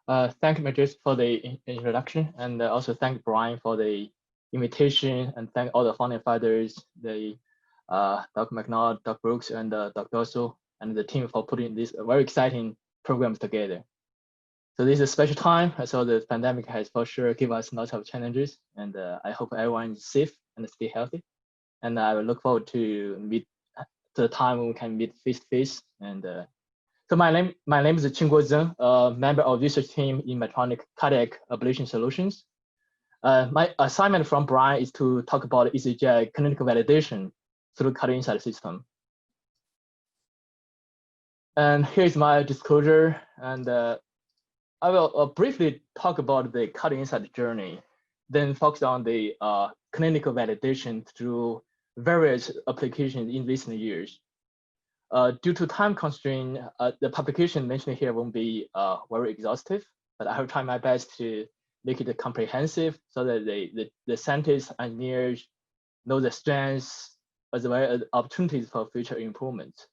Thank you, Majid, for the introduction, and also thank Brian for the invitation, and thank all the founding fathers, the Dr. McNaught, Dr. Brooks, and Dr. Dosso, and the team for putting this very exciting programs together. So this is a special time. So the pandemic has for sure given us lots of challenges, and I hope everyone is safe and stay healthy. And I will look forward to meet to the time when we can meet face to face. And so my name is Qingguo Zeng, a member of research team in Medtronic Cardiac Ablation Solutions. My assignment from Brian is to talk about ECGI clinical validation through CardioInsight system. And here's my disclosure, and I will briefly talk about the CardioInsight journey, then focus on the clinical validation through various applications in recent years. Due to time constraint, the publication mentioned here won't be very exhaustive, but I will try my best to make it comprehensive so that the scientists, engineers know the strengths as well as opportunities for future improvements.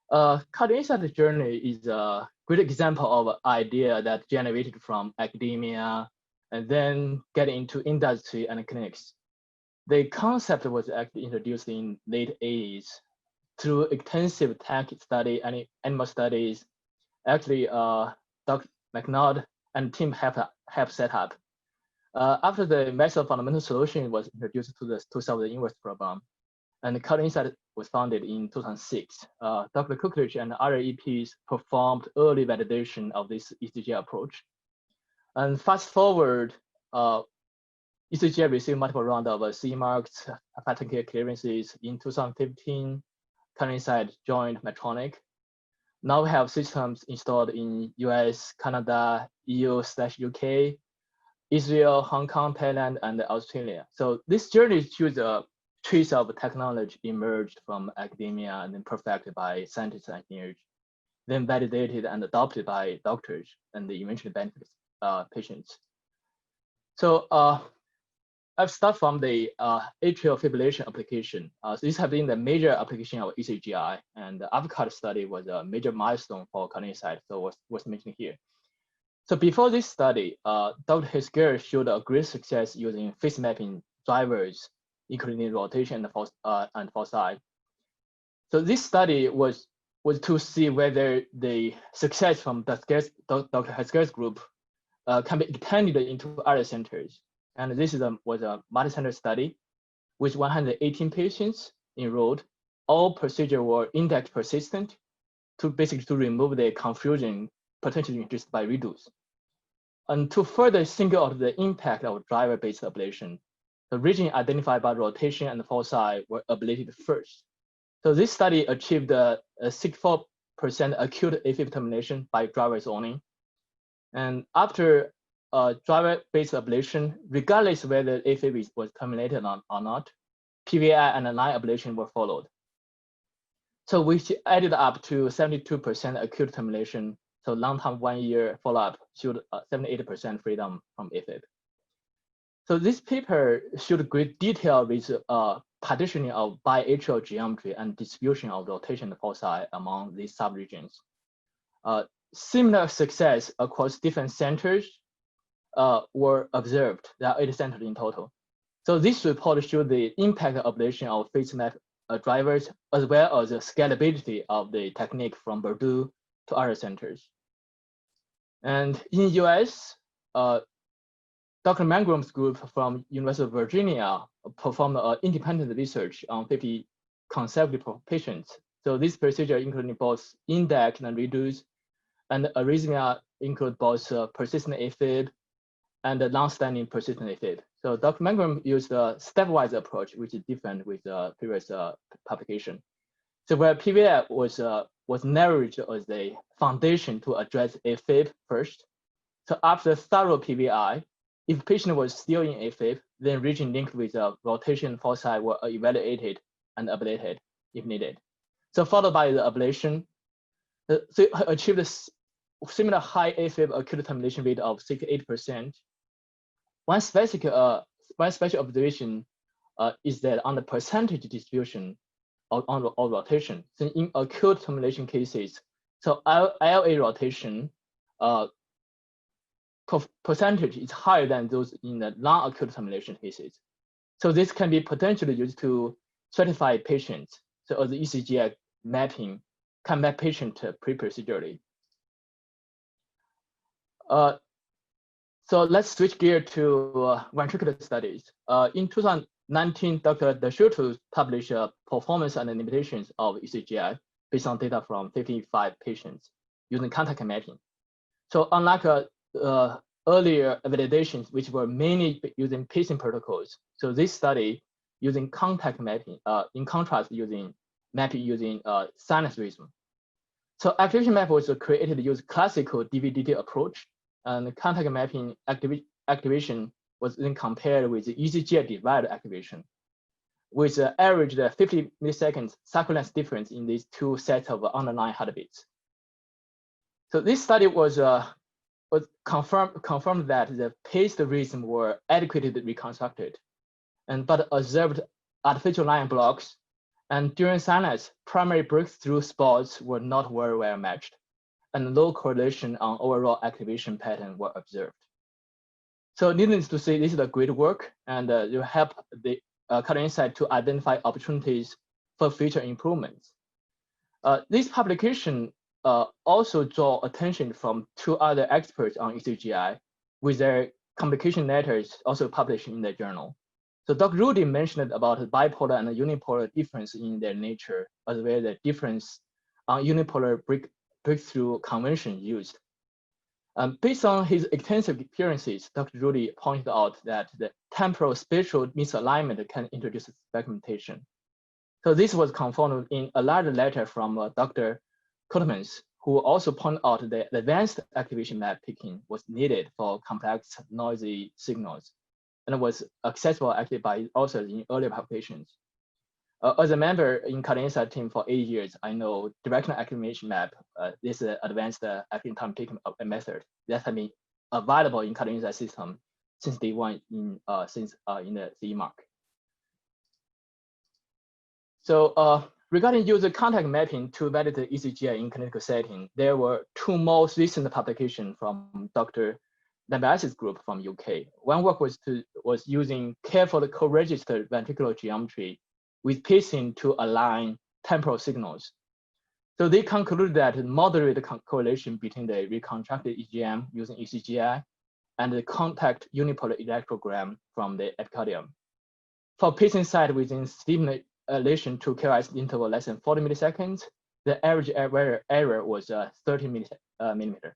CardioInsight journey is a great example of an idea that generated from academia and then get into industry and clinics. The concept was actually introduced in late 80s through extensive tech study and animal studies. Actually, Dr. McNaught and team have set up. After the massive fundamental solution was introduced to the 2000 Inverse program, and CardioInsight was founded in 2006. Dr. Cookridge and other EPs performed early validation of this ECGI approach. And fast forward, ECGI received multiple rounds of CE marks, patent clearances. In 2015, CardioInsight joined Medtronic. Now we have systems installed in US, Canada, EU/UK, Israel, Hong Kong, Thailand, and Australia. So this journey shows a trace of technology emerged from academia and then perfected by scientists and engineers, then validated and adopted by doctors and eventually benefits patients. So I've started from the atrial fibrillation application. So this has been the major application of ECGI, and the AVCAD study was a major milestone for CardioInsight, so was mentioned here. So before this study, Dr. Hesger showed a great success using phase mapping drivers, including rotation and foci. So this study was to see whether the success from Dr. Hesger's group can be extended into other centers. And this was a multi-center study with 118 patients enrolled. All procedures were index persistent to basically remove the confusion potentially induced by redos. And to further single out the impact of driver-based ablation, the region identified by rotation and foci were ablated first. So this study achieved a 64% acute AFib termination by drivers only. And after driver-based ablation, regardless whether AFib was terminated or not, PVI and line ablation were followed. So which added up to 72% acute termination. So long-term 1 year follow-up showed 78% freedom from AFib. So this paper showed great detail with partitioning of biatrial geometry and distribution of rotation foci among these subregions. Similar success across different centers were observed. There are 8 centers in total. So this report showed the impact of ablation of phase map drivers, as well as the scalability of the technique from Bordeaux to other centers. And in US, Dr. Mangram's group from University of Virginia performed independent research on 50 consecutive patients. So this procedure including both index and reduce, and arrhythmia include both persistent AFib and long-standing persistent AFib. So Dr. Mangram used a stepwise approach, which is different with the previous publication. So where PVI was narrowed as a foundation to address AFib first. So after thorough PVI, if patient was still in AFib, then region linked with rotation foci were evaluated and ablated if needed. So followed by the ablation, so achieved a similar high AFib acute termination rate of 68%. One special observation is that on the percentage distribution on rotation, so in acute termination cases, so LA rotation percentage is higher than those in the non-acute termination cases. So this can be potentially used to stratify patients. So as the ECGI mapping can map patient pre-procedurally. So let's switch gear to ventricular studies. In 2019, Dr. DeSchutter published performance and limitations of ECGI based on data from 55 patients using contact mapping. So unlike earlier validations, which were mainly using pacing protocols, so this study using contact mapping, in contrast, using mapping using sinus rhythm. So activation map was created to use classical DVDT approach, and contact mapping activation was then compared with the ECGI divided activation, with an average 50 milliseconds cycle length difference in these two sets of underlying heartbeats. So this study was confirmed that the paced rhythm were adequately reconstructed, but observed artificial line blocks, and during sinus, primary breakthrough spots were not very well matched, and low correlation on overall activation pattern were observed. So needless to say, this is a great work, and it will help the CardioInsight to identify opportunities for future improvements. This publication also draw attention from two other experts on ECGI, with their complication letters also published in the journal. So Dr. Rudy mentioned about bipolar and unipolar difference in their nature, as well as the difference on unipolar breakthrough convention used. Based on his extensive experiences, Dr. Rudy pointed out that the temporal spatial misalignment can introduce fragmentation. So this was confirmed in a larger letter from Dr. Kottmans, who also pointed out that advanced activation map picking was needed for complex noisy signals, and was accessible actually by authors in earlier publications. As a member in CardioInsight team for 8 years, I know directional activation map, this advanced activation time picking method that has been available in CardioInsight system since day one in the CE mark. So regarding user contact mapping to validate ECGI in clinical setting, there were two most recent publications from Dr. Lambias's group from UK. One work was using carefully co-registered ventricular geometry with pacing to align temporal signals. So they concluded that moderate correlation between the reconstructed EGM using ECGI and the contact unipolar electrogram from the epicardium. For pacing side within stimulation to KRS interval less than 40 milliseconds, the average error was 30 millimeter.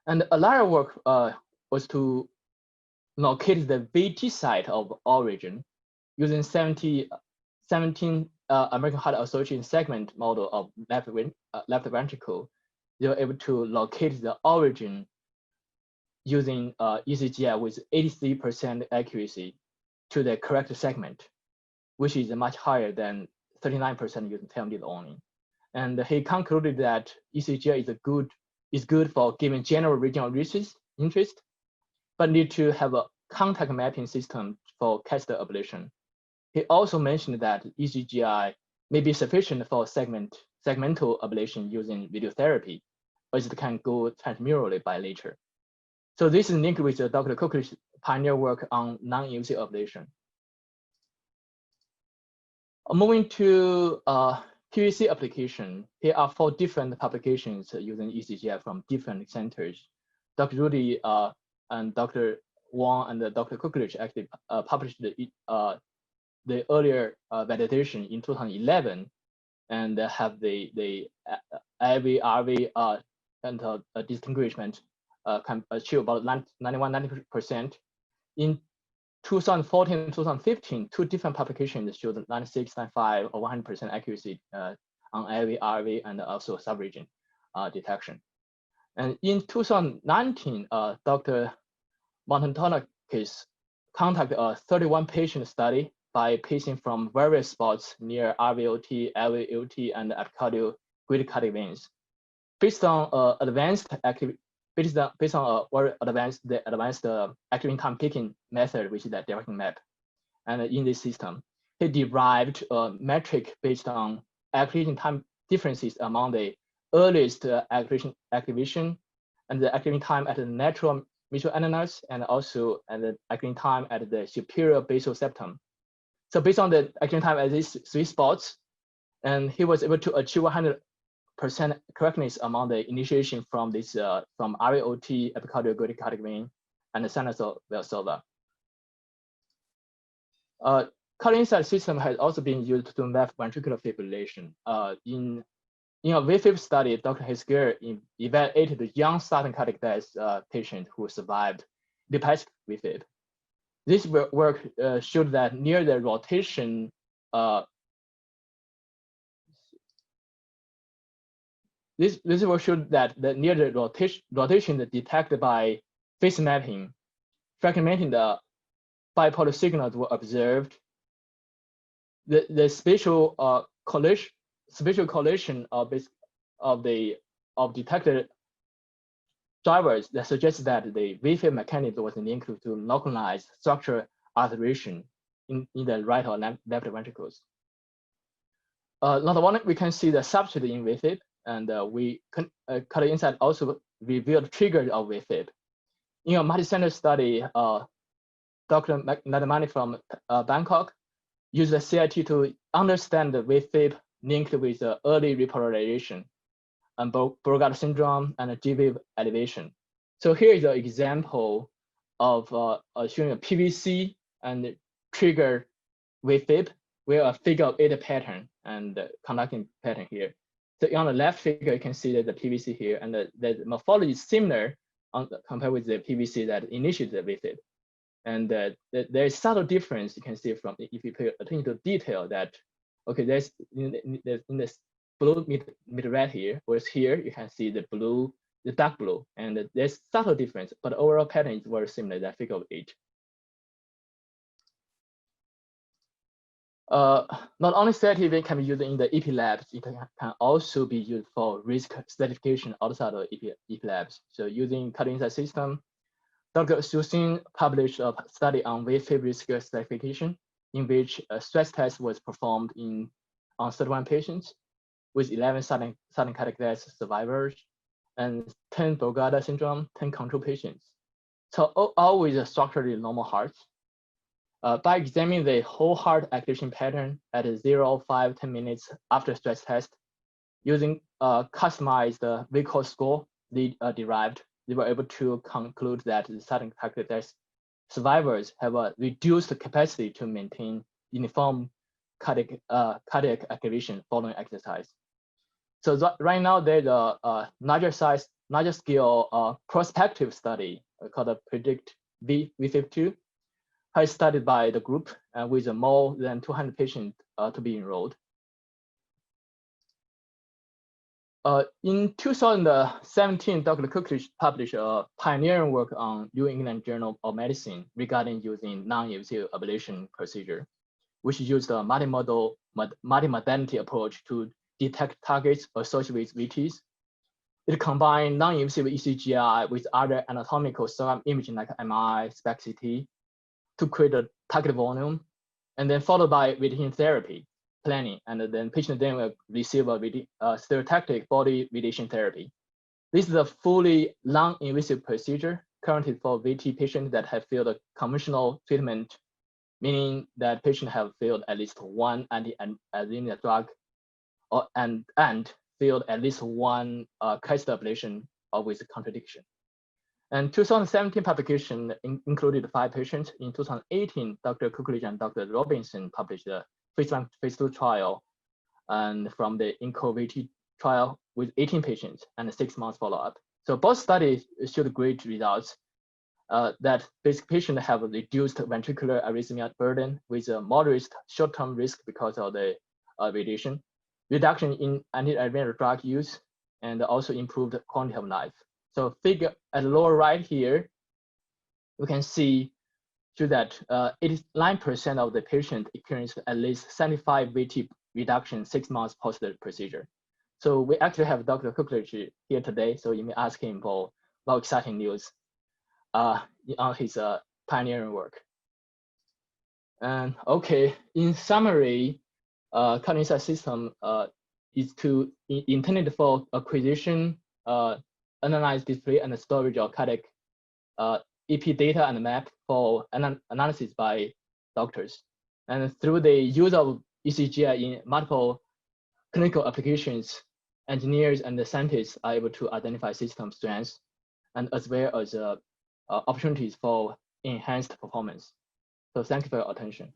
And a lot of work was to locate the VT site of origin using 17 American Heart Association segment model of left ventricle. They were able to locate the origin using ECGI with 83% accuracy to the correct segment, which is much higher than 39% using TMD only. And he concluded that ECGI is good for giving general regional interest, but need to have a contact mapping system for catheter ablation. He also mentioned that ECGI may be sufficient for segmental ablation using radiotherapy, as it can go transmurally by nature. So this is linked with Dr. Cook's pioneer work on non-invasive ablation. Moving to QAC application, here are 4 different publications using ECGI from different centers. Dr. Rudy and Dr. Wang and Dr. Cookridge actually published the earlier validation in 2011, and have the IV, RV and distinguishment can achieve about 91-90%. In 2014 and 2015, 2 different publications showed 96, 95, or 100% accuracy on IV, RV, and also subregion detection. And in 2019, Dr. Montantonakis conducted a 31 patient study by pacing from various spots near RVOT, LVOT, and epicardial greater cardiac veins. Based on advanced activation time picking method, which is that directing map, and in this system, he derived a metric based on activation time differences among the earliest activation and the activation time at the natural mitral annulus, and also at the activation time at the superior basal septum. So based on the activation time at these 3 spots, and he was able to achieve 100% correctness among the initiation from this from RAOT, epicardial aortic cardiac vein, and the sinus valsalva. CardioInsight system has also been used to map ventricular fibrillation. In a VFib study, Dr. Hesger evaluated the young sudden cardiac death patient who survived idiopathic VFib. This work showed that near the rotation, this work showed that near the rotation detected by phase mapping, fragmenting the bipolar signals were observed. The spatial correlation of detected drivers that suggests that the VFib mechanism was linked to localized structural alteration in the right or left ventricles. Number one, we can see the substrate in VFib, and CardioInsight also revealed triggers of VFib. In a multi-center study, Dr. Nadamani from Bangkok used the CIT to understand the VFib linked with early repolarization and Brugada syndrome and G-wave elevation. So here is an example of showing a PVC and trigger VFib, where a figure of 8 pattern and conducting pattern here. So on the left figure, you can see that the PVC here, and the morphology is similar compared with the PVC that initiated the VFib. And there is subtle difference you can see from, if you pay attention to detail, that okay, there's in this blue mid red here, whereas here you can see the blue, the dark blue, and there's subtle difference, but the overall pattern is very similar, that figure of 8. Not only CIT can be used in the EP labs, it can also be used for risk stratification outside of EP labs. So using CardioInsight system, Dr. Zeng published a study on VFib risk stratification, in which a stress test was performed on 31 patients with 11 sudden cardiac death survivors and 10 Brugada syndrome, 10 control patients. So all with structurally normal hearts. By examining the whole heart activation pattern at 0, 5, 10 minutes after stress test, using customized VCOR score they derived, they were able to conclude that the sudden cardiac death survivors have a reduced capacity to maintain uniform cardiac activation following exercise. So right now there's a larger scale prospective study called the Predict V52, has studied by the group with more than 200 patients to be enrolled. In 2017, Dr. Cookridge published a pioneering work on New England Journal of Medicine regarding using non-invasive ablation procedure, which used a multimodality approach to detect targets associated with VTs. It combined non-invasive ECGI with other anatomical surround imaging like MRI, SPECT-CT to create a target volume, and then followed by radiation therapy planning, and then patient then will receive a stereotactic body radiation therapy. This is a fully non-invasive procedure currently for VT patients that have failed a conventional treatment, meaning that patients have failed at least one anti-arrhythmia drug and failed at least one catheter ablation with contradiction. And 2017 publication included 5 patients. In 2018, Dr. Cookridge and Dr. Robinson published a phase 1, phase 2 trial and from the INCO-VT trial with 18 patients and a 6 months follow-up. So both studies showed great results that basic patients have a reduced ventricular arrhythmia burden with a moderate short-term risk because of the radiation, reduction in anti-arrhythmic drug use, and also improved quality of life. So figure at the lower right here, we can see that 89% of the patient experienced at least 75 VT reduction 6 months post the procedure. So we actually have Dr. Cookridge here today, so you may ask him for more exciting news on his pioneering work. And okay, in summary, CardioInsight system is intended for acquisition, analyze, display, and storage of cardiac EP data and map for analysis by doctors. And through the use of ECGI in multiple clinical applications, engineers and the scientists are able to identify system strengths and as well as opportunities for enhanced performance. So thank you for your attention.